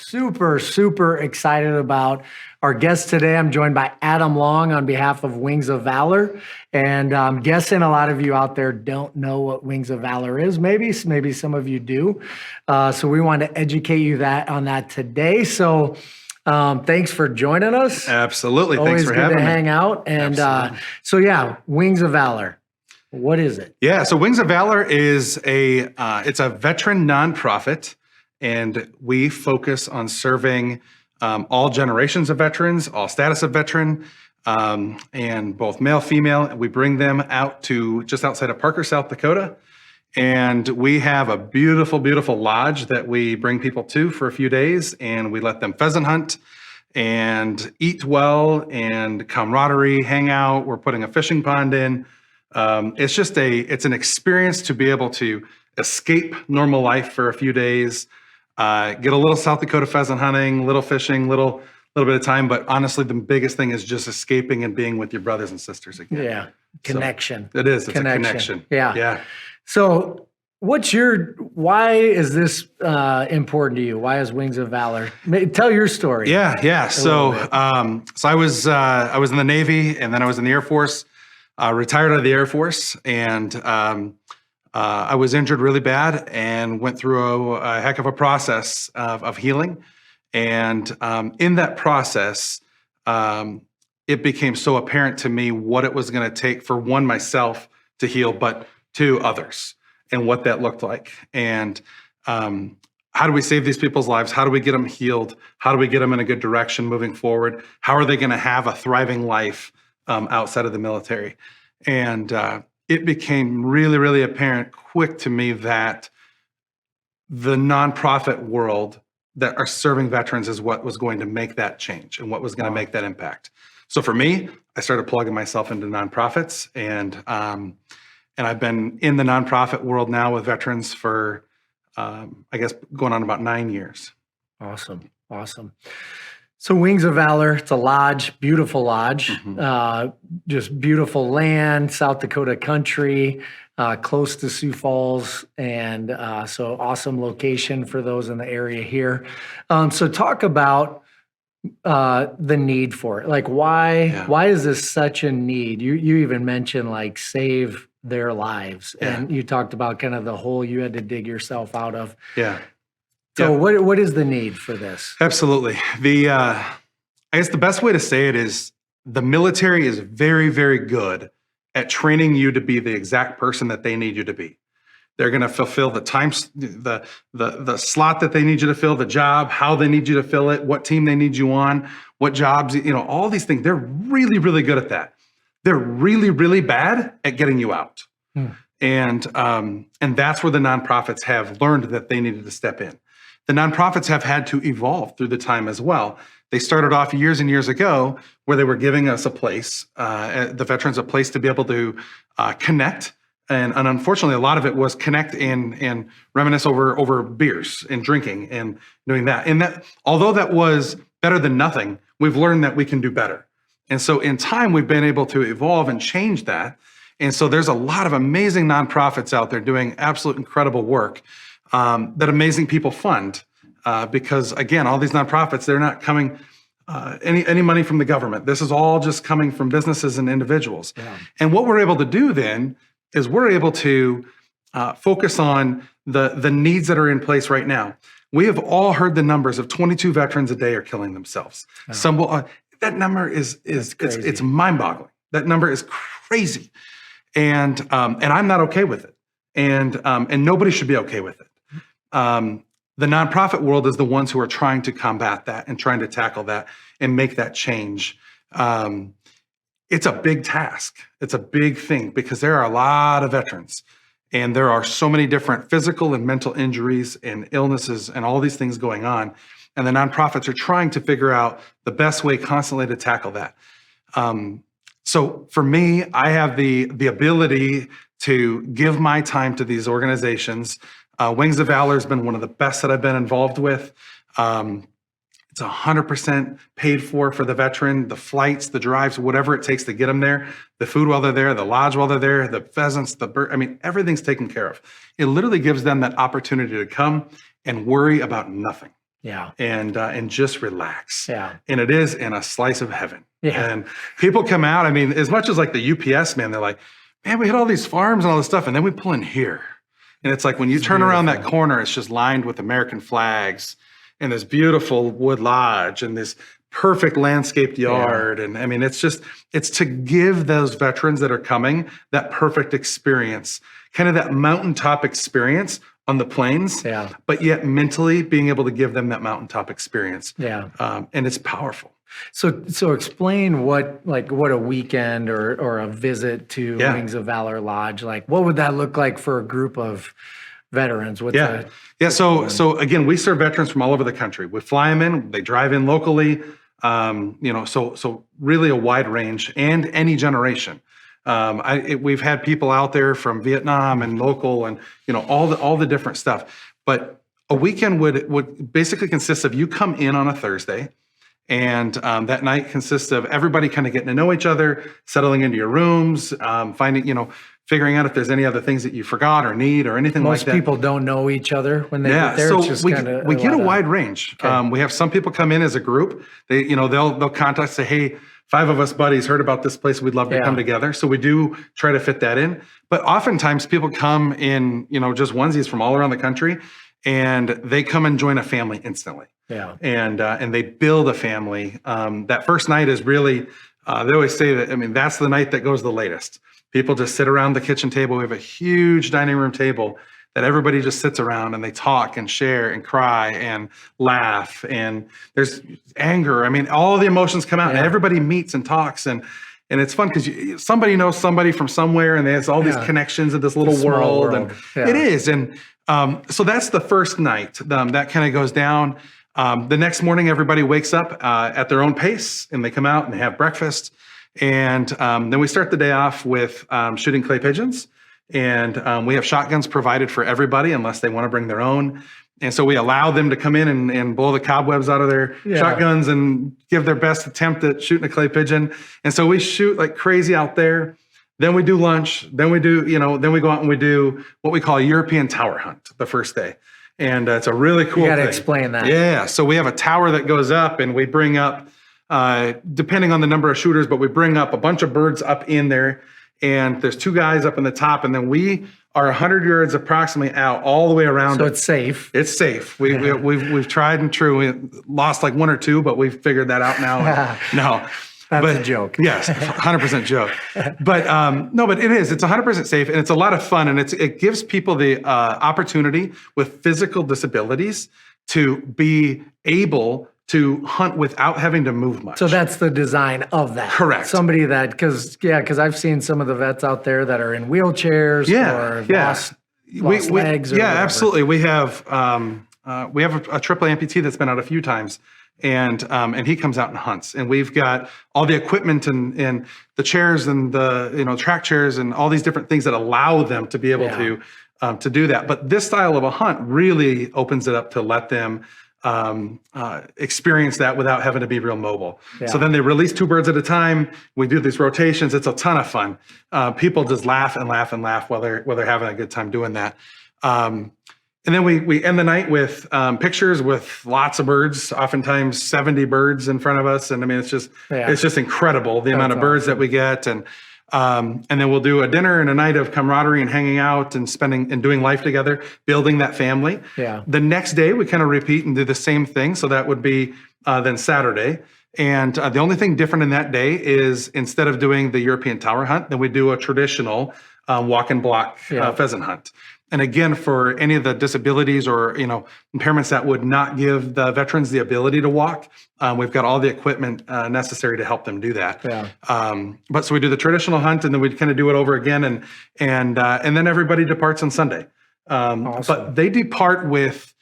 super, super excited about our guest today. I'm joined by Adam Long on behalf of Wings of Valor. And I'm guessing a lot of you out there don't know what Wings of Valor is. Maybe some of you do. So we want to educate you on that today. So thanks for joining us. Absolutely. Always Thanks for having good to me. hang out. And so yeah, Wings of Valor. What is it? Yeah, so Wings of Valor is it's a veteran nonprofit, and we focus on serving all generations of veterans, all status of veteran, and both male, female. We bring them out to just outside of Parker, South Dakota, and we have a beautiful, beautiful lodge that we bring people to for a few days, and we let them pheasant hunt and eat well and camaraderie, hang out. We're putting a fishing pond in. It's an experience to be able to escape normal life for a few days, get a little South Dakota pheasant hunting, little fishing, little bit of time. But honestly, the biggest thing is just escaping and being with your brothers and sisters again. Yeah. Connection. So it's a connection. Yeah. Yeah. So why is this important to you? Why is Wings of Valor? Tell your story. Yeah. So I was in the Navy, and then I was in the Air Force. Retired out of the Air Force, and I was injured really bad and went through a heck of a process of healing. And in that process, it became so apparent to me what it was going to take for one, myself to heal, but two, others, and what that looked like. And how do we save these people's lives? How do we get them healed? How do we get them in a good direction moving forward? How are they going to have a thriving life outside of the military? And it became really, really apparent quick to me that the nonprofit world that are serving veterans is what was going to make that change and what was going to make that impact. So for me, I started plugging myself into nonprofits, and I've been in the nonprofit world now with veterans for, I guess, going on about 9 years. Awesome. So Wings of Valor, it's a lodge, beautiful lodge, just beautiful land, South Dakota country, close to Sioux Falls, and so awesome location for those in the area here. So talk about the need for it. Like why is this such a need? You even mentioned like save their lives, and you talked about kind of the hole you had to dig yourself out of. Yeah. So what is the need for this? Absolutely. I guess the best way to say it is the military is very, very good at training you to be the exact person that they need you to be. They're going to fulfill the times, the slot that they need you to fill, the job, how they need you to fill it, what team they need you on, what jobs, all these things. They're really, really good at that. They're really, really bad at getting you out. And that's where the nonprofits have learned that they needed to step in. The nonprofits have had to evolve through the time as well. They started off years and years ago where they were giving us a place, the veterans a place to be able to connect. And unfortunately, a lot of it was connect and reminisce over beers and drinking and doing that. And that, although that was better than nothing, we've learned that we can do better. And so in time, we've been able to evolve and change that. And so there's a lot of amazing nonprofits out there doing absolute incredible work that amazing people fund, because again, all these nonprofits, they're not coming any money from the government. This is all just coming from businesses and individuals. Yeah. And what we're able to do then is we're able to focus on the needs that are in place right now. We have all heard the numbers of 22 veterans a day are killing themselves. Oh. That number it's mind-boggling. That number is crazy, and I'm not okay with it, and nobody should be okay with it. The nonprofit world is the ones who are trying to combat that and trying to tackle that and make that change. It's a big task. It's a big thing because there are a lot of veterans, and there are so many different physical and mental injuries and illnesses and all these things going on. And the nonprofits are trying to figure out the best way constantly to tackle that. So for me, I have the ability to give my time to these organizations. Wings of Valor has been one of the best that I've been involved with. It's 100% paid for the veteran, the flights, the drives, whatever it takes to get them there, the food while they're there, the lodge while they're there, the pheasants, the bird. I mean, everything's taken care of. It literally gives them that opportunity to come and worry about nothing. Yeah. and just relax. Yeah. And it is in a slice of heaven. Yeah. And people come out, I mean, as much as like the UPS man, they're like, man, we hit all these farms and all this stuff, and then we pull in here. And it's like when you turn around that corner, it's just lined with American flags and this beautiful wood lodge and this perfect landscaped yard. And I mean, it's to give those veterans that are coming that perfect experience, kind of that mountaintop experience on the plains, but yet mentally being able to give them that mountaintop experience. Yeah. And it's powerful. So explain what a weekend or a visit to Wings of Valor Lodge, like what would that look like for a group of veterans? So again, we serve veterans from all over the country. We fly them in, they drive in locally, so really a wide range and any generation. We've had people out there from Vietnam and local and, all the different stuff. But a weekend would basically consist of you come in on a Thursday, and that night consists of everybody kind of getting to know each other, settling into your rooms, figuring out if there's any other things that you forgot or need or anything like that. Most people don't know each other when they get there. So we get a wide range. Okay. We have some people come in as a group. They'll contact us, say, hey, 5 of us buddies heard about this place. We'd love to come together. So we do try to fit that in. But oftentimes people come in, just onesies from all around the country, and they come and join a family instantly. Yeah. And they build a family. That first night is really, they always say that, that's the night that goes the latest. People just sit around the kitchen table. We have a huge dining room table that everybody just sits around and they talk and share and cry and laugh. And there's anger. All the emotions come out and everybody meets and talks. And it's fun because somebody knows somebody from somewhere and there's all these connections in this little world. And it is. And so that's the first night. That kind of goes down. The next morning, everybody wakes up at their own pace and they come out and they have breakfast. And then we start the day off with shooting clay pigeons. And we have shotguns provided for everybody unless they want to bring their own. And so we allow them to come in and blow the cobwebs out of their shotguns and give their best attempt at shooting a clay pigeon. And so we shoot like crazy out there. Then we do lunch. Then we do, then we go out and we do what we call a European tower hunt the first day. And it's a really cool thing. You got to explain that. Yeah. So we have a tower that goes up and we bring up, depending on the number of shooters, but we bring up a bunch of birds up in there. And there's 2 guys up in the top. And then we are 100 yards approximately out all the way around. So it's safe. It's safe. We've tried and true. We lost like 1 or 2, but we've figured that out now. No. That's a joke. Yes, 100% joke. But no, but it is. It's 100% safe, and it's a lot of fun, and it gives people the opportunity with physical disabilities to be able to hunt without having to move much. So that's the design of that. Correct. Somebody that, because I've seen some of the vets out there that are in wheelchairs or lost legs. Or whatever. Absolutely. We have a triple amputee that's been out a few times. And he comes out and hunts, and we've got all the equipment and the chairs and the track chairs and all these different things that allow them to be able to do that. But this style of a hunt really opens it up to let them experience that without having to be real mobile. Yeah. So then they release 2 birds at a time. We do these rotations. It's a ton of fun. People just laugh and laugh and laugh while they're having a good time doing that. And then we end the night with pictures with lots of birds, oftentimes 70 birds in front of us. And it's just incredible the amount of birds that we get. And then we'll do a dinner and a night of camaraderie and hanging out and spending and doing life together, building that family. Yeah. The next day we kind of repeat and do the same thing. So that would be then Saturday. And the only thing different in that day is instead of doing the European tower hunt, then we do a traditional walk and block pheasant hunt. And again, for any of the disabilities or impairments that would not give the veterans the ability to walk, we've got all the equipment necessary to help them do that. Yeah. But so we do the traditional hunt, and then we kind of do it over again, and then everybody departs on Sunday. Awesome. But they depart with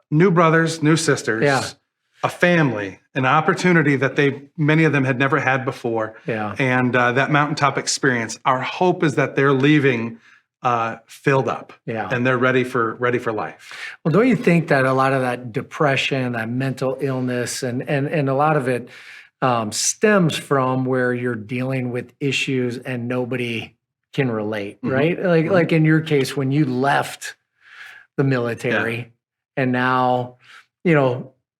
new brothers, new sisters, a family, an opportunity that many of them had never had before, and that mountaintop experience. Our hope is that they're leaving filled up, and they're ready for life. Well, don't you think that a lot of that depression, that mental illness, and a lot of it stems from where you're dealing with issues and nobody can relate, right? Like in your case, when you left the military, and now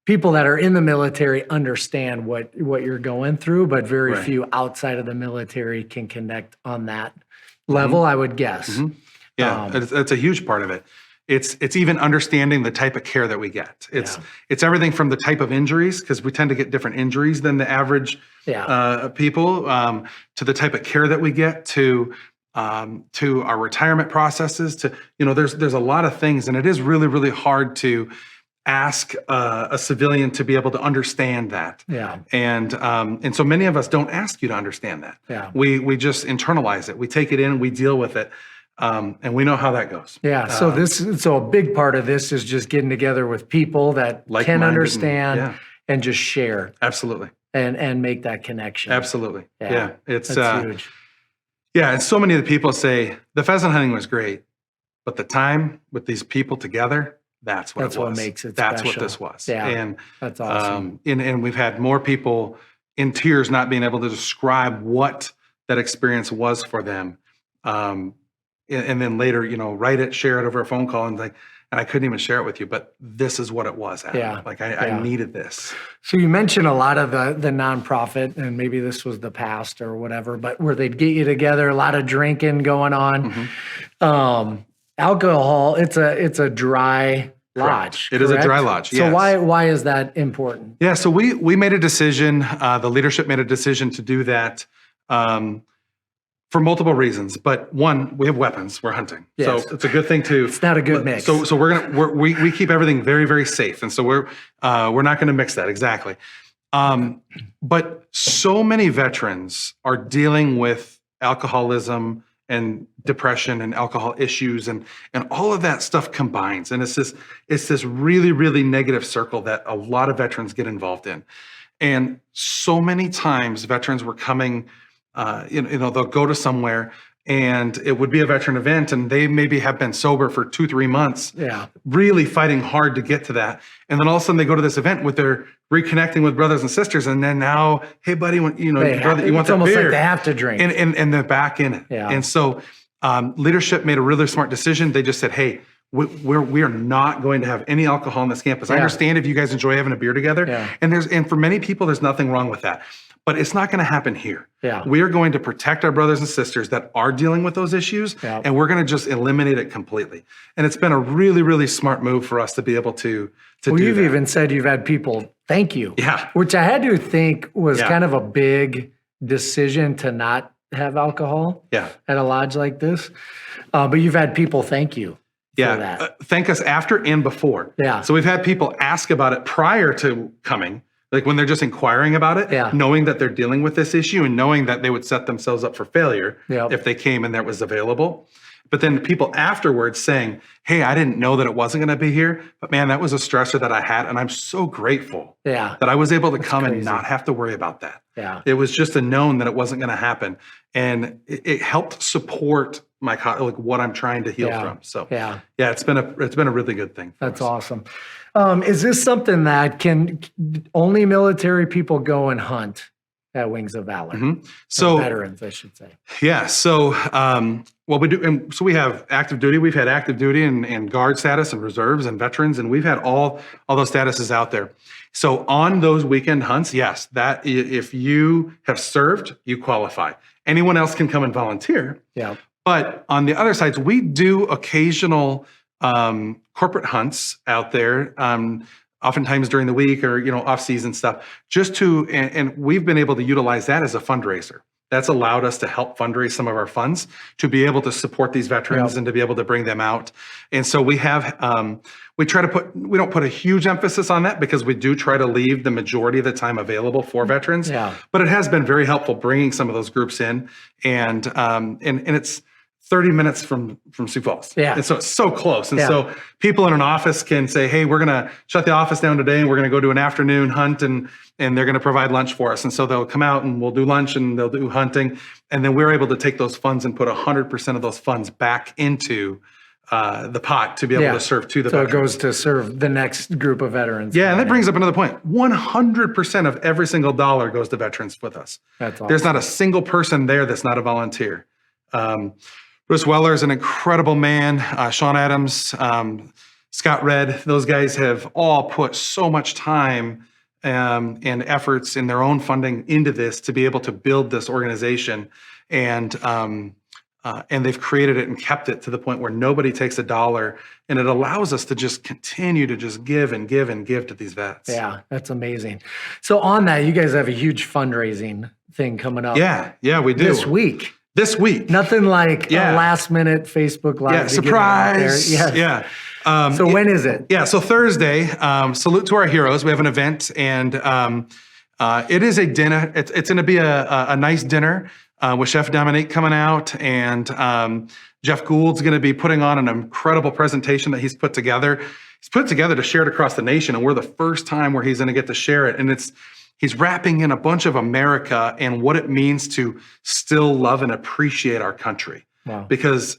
people that are in the military understand what you're going through, but very Right. few outside of the military can connect on that level, I would guess. Yeah, it's a huge part of it. It's even understanding the type of care that we get. It's everything from the type of injuries, because we tend to get different injuries than the average people, to the type of care that we get, to our retirement processes, to there's a lot of things, and it is really, really hard to ask a civilian to be able to understand that. And so many of us don't ask you to understand that. We just internalize it. We take it in, we deal with it. And we know how that goes. So a big part of this is just getting together with people that can understand and just share. Absolutely. And make that connection. Absolutely. Yeah. It's huge. Yeah. And so many of the people say the pheasant hunting was great, but the time with these people together, that's what makes it That's special. what this was. Yeah. And that's awesome. And we've had more people in tears not being able to describe what that experience was for them. And then later, write it, share it over a phone call, and I couldn't even share it with you, but this is what it was. Adam. I needed this. So you mentioned a lot of the nonprofit, and maybe this was the past or whatever, but where they'd get you together, a lot of drinking going on. Alcohol, it's a dry lodge. It is a dry lodge. So yes. why is that important? Yeah. So we made a decision. The leadership made a decision to do that. For multiple reasons, but one, we have weapons. We're hunting, so it's a good thing to. It's not a good mix. So we keep everything very, very safe, and so we're not going to mix that exactly. But so many veterans are dealing with alcoholism and depression and alcohol issues, and all of that stuff combines, and it's this really, really negative circle that a lot of veterans get involved in, and so many times veterans were coming. They'll go to somewhere and it would be a veteran event and they maybe have been sober for 2-3 months, really fighting hard to get to that. And then all of a sudden they go to this event with their reconnecting with brothers and sisters. And then now, hey buddy, you want that almost beer. Like they have to drink. And they're back in it. And so leadership made a really smart decision. They just said, hey, we are not going to have any alcohol on this campus. I understand if you guys enjoy having a beer together. And for many people, there's nothing wrong with that. But it's not going to happen here. We are going to protect our brothers and sisters that are dealing with those issues, and we're going to just eliminate it completely. And it's been a really, really smart move for us to be able to do that. You've even said you've had people thank you, which I had to think was kind of a big decision to not have alcohol at a lodge like this. But you've had people thank you. For that. Thank us after and before. So we've had people ask about it prior to coming. Like when they're just inquiring about it, knowing that they're dealing with this issue and knowing that they would set themselves up for failure if they came and that was available. But then people afterwards saying, hey, I didn't know that it wasn't going to be here, but man, that was a stressor that I had. And I'm so grateful that I was able to come and not have to worry about that. It was just a known that it wasn't going to happen. And it helped support my what I'm trying to heal from. So it's been a really good thing. That's awesome. Is this something that can only military people go and hunt at Wings of Valor? So veterans, I should say. Yeah. So we do. And so we have active duty. We've had active duty and guard status and reserves and veterans, and we've had all those statuses out there. So on those weekend hunts, yes, that if you have served, you qualify. Anyone else can come and volunteer. But on the other sides, we do occasional corporate hunts out there, oftentimes during the week or off season stuff, and we've been able to utilize that as a fundraiser. That's allowed us to help fundraise some of our funds to be able to support these veterans and to be able to bring them out. And so we have we don't put a huge emphasis on that because we do try to leave the majority of the time available for veterans. But it has been very helpful bringing some of those groups in, and it's 30 minutes from Sioux Falls. And so it's so close. And so people in an office can say, hey, we're going to shut the office down today and we're going to go do an afternoon hunt and they're going to provide lunch for us. And so they'll come out and we'll do lunch and they'll do hunting. And then we're able to take those funds and put 100% of those funds back into the pot to be able to serve to the veterans. So it goes to serve the next group of veterans. Yeah, and that brings up another point. 100% of every single dollar goes to veterans with us. That's awesome. There's not a single person there that's not a volunteer. Bruce Weller is an incredible man. Sean Adams, Scott Red, those guys have all put so much time and efforts in their own funding into this to be able to build this organization. And they've created it and kept it to the point where nobody takes a dollar, and it allows us to just continue to just give and give and give to these vets. Yeah, that's amazing. So on that, you guys have a huge fundraising thing coming up. Yeah, we do. This week. Nothing like a last minute Facebook Live. Yeah, surprise. Yes. Yeah. So when is it? Yeah, so Thursday, salute to our heroes. We have an event, and it is a dinner. It's going to be a nice dinner with Chef Dominique coming out, and Jeff Gould's going to be putting on an incredible presentation that he's put together. He's put it together to share it across the nation, and we're the first time where he's going to get to share it. And he's wrapping in a bunch of America and what it means to still love and appreciate our country. Wow. Because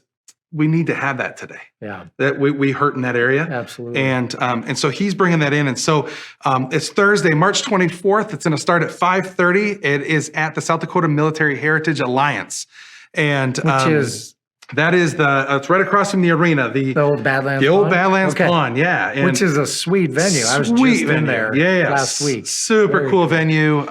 we need to have that today. Yeah, that we hurt in that area. Absolutely. And so he's bringing that in. And so it's Thursday, March 24th. It's going to start at 5:30. It is at the South Dakota Military Heritage Alliance, and that is it's right across from the arena, the old Badlands. The old Badlands Pond, yeah, and which is a sweet venue. I was just in there last week. Super cool venue.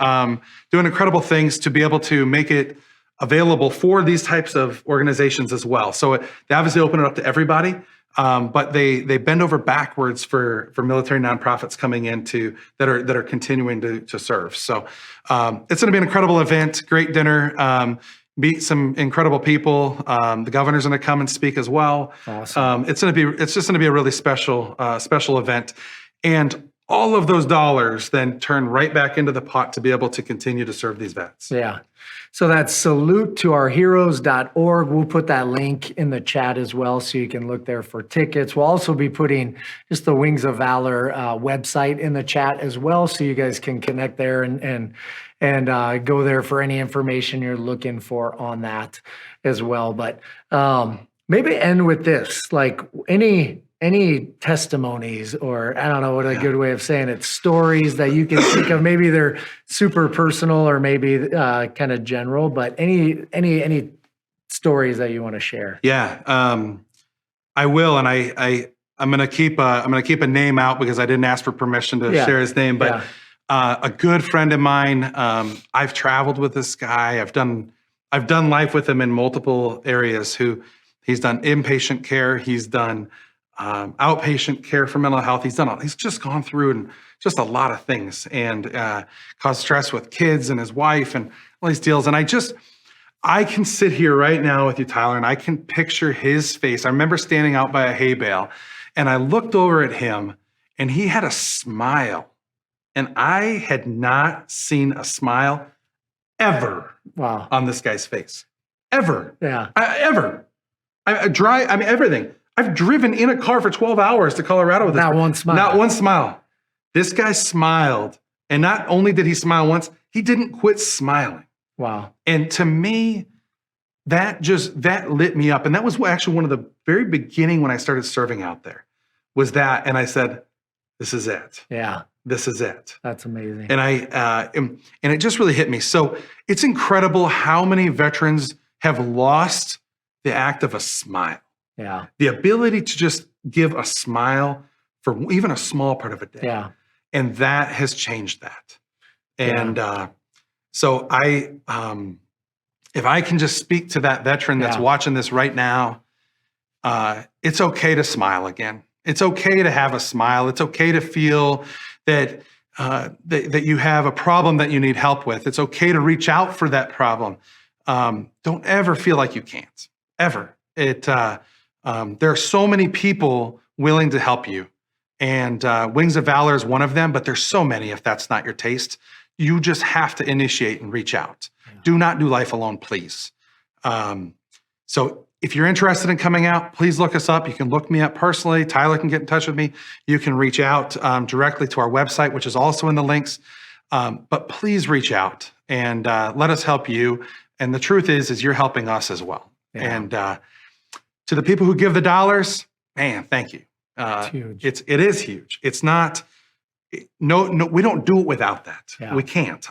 Doing incredible things to be able to make it available for these types of organizations as well. So they obviously open it up to everybody, but they bend over backwards for military nonprofits coming into that are continuing to serve. So it's going to be an incredible event, great dinner, meet some incredible people. The governor's going to come and speak as well. Awesome. It's just going to be a really special event, and all of those dollars then turn right back into the pot to be able to continue to serve these vets. Yeah. So that's salutetourheroes.org. We'll put that link in the chat as well, so you can look there for tickets. We'll also be putting just the Wings of Valor website in the chat as well, so you guys can connect there and go there for any information you're looking for on that as well. But maybe end with this, like any testimonies, or I don't know what a good way of saying it, stories that you can think of. Maybe they're super personal or maybe kind of general, but any stories that you want to share. Yeah, I will, and I'm gonna keep a name out because I didn't ask for permission to share his name, but a good friend of mine. I've traveled with this guy. I've done life with him in multiple areas. He's done inpatient care. He's done outpatient care for mental health. He's just gone through and just a lot of things, and caused stress with kids and his wife and all these deals. And I can sit here right now with you, Tyler, and I can picture his face. I remember standing out by a hay bale, and I looked over at him, and he had a smile, and I had not seen a smile ever on this guy's face. Ever. Yeah. Ever. Everything. I've driven in a car for 12 hours to Colorado with not one smile. Not one smile. This guy smiled. And not only did he smile once, he didn't quit smiling. Wow. And to me, that lit me up. And that was actually one of the very beginning when I started serving out there, was that. And I said, this is it. Yeah. This is it. That's amazing. And and it just really hit me. So it's incredible how many veterans have lost the act of a smile. Yeah. The ability to just give a smile for even a small part of a day. Yeah. And that has changed that. And so if I can just speak to that veteran that's watching this right now, it's okay to smile again. It's okay to have a smile. It's okay to feel that that you have a problem that you need help with. It's okay to reach out for that problem. Don't ever feel like you can't. Ever. There are so many people willing to help you, and Wings of Valor is one of them, but there's so many if that's not your taste. You just have to initiate and reach out. Yeah. Do not do life alone, please. So if you're interested in coming out, please look us up. You can look me up personally. Tyler can get in touch with me. You can reach out directly to our website, which is also in the links. But please reach out and let us help you. And the truth is you're helping us as well. Yeah. And to the people who give the dollars, man, thank you. It's huge. It is huge. It's not, no, we don't do it without that. Yeah. We can't.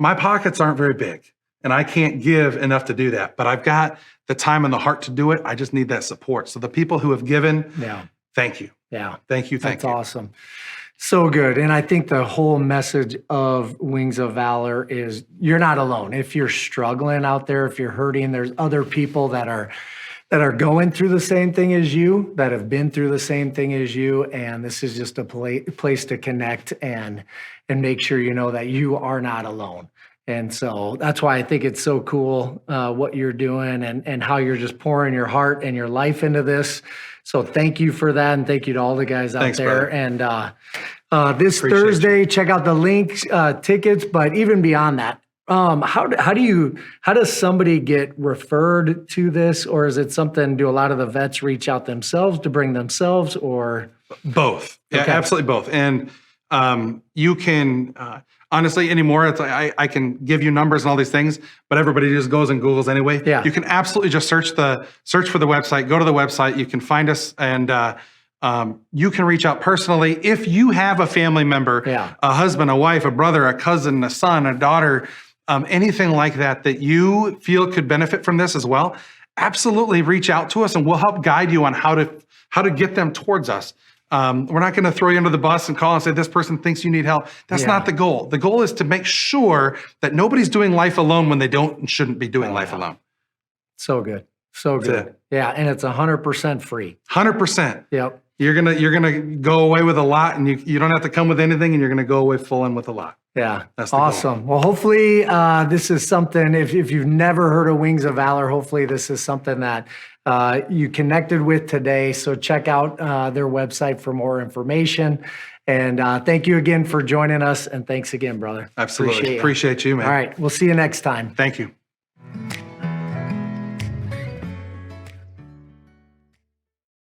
My pockets aren't very big, and I can't give enough to do that, but I've got the time and the heart to do it. I just need that support. So the people who have given, thank you. Yeah. Thank you. That's awesome. So good. And I think the whole message of Wings of Valor is you're not alone. If you're struggling out there, if you're hurting, there's other people that are going through the same thing as you, that have been through the same thing as you. And this is just a place to connect and make sure you know that you are not alone. And so that's why I think it's so cool what you're doing and how you're just pouring your heart and your life into this. So thank you for that. And thank you to all the guys out there. Brother. And this Appreciate Thursday, check out the links, tickets, but even beyond that, how does somebody get referred to this, or is it something, do a lot of the vets reach out themselves to bring themselves, or? Both. Yeah, okay. Absolutely both. And you can, honestly, anymore, it's I can give you numbers and all these things, but everybody just goes and Googles anyway. Yeah. You can absolutely just search for the website, go to the website, you can find us, and you can reach out personally. If you have a family member, a husband, a wife, a brother, a cousin, a son, a daughter, anything like that you feel could benefit from this as well, absolutely reach out to us and we'll help guide you on how to get them towards us. We're not going to throw you under the bus and call and say, this person thinks you need help. That's not the goal. The goal is to make sure that nobody's doing life alone when they don't and shouldn't be doing life alone. So good. So good. Yeah. And it's 100% free. 100%. Yep. You're gonna go away with a lot, and you don't have to come with anything, and you're gonna go away full in with a lot. Yeah, that's awesome. Well, hopefully this is something. If you've never heard of Wings of Valor, hopefully this is something that you connected with today. So check out their website for more information. And thank you again for joining us. And thanks again, brother. Absolutely. Appreciate you, man. All right, we'll see you next time. Thank you.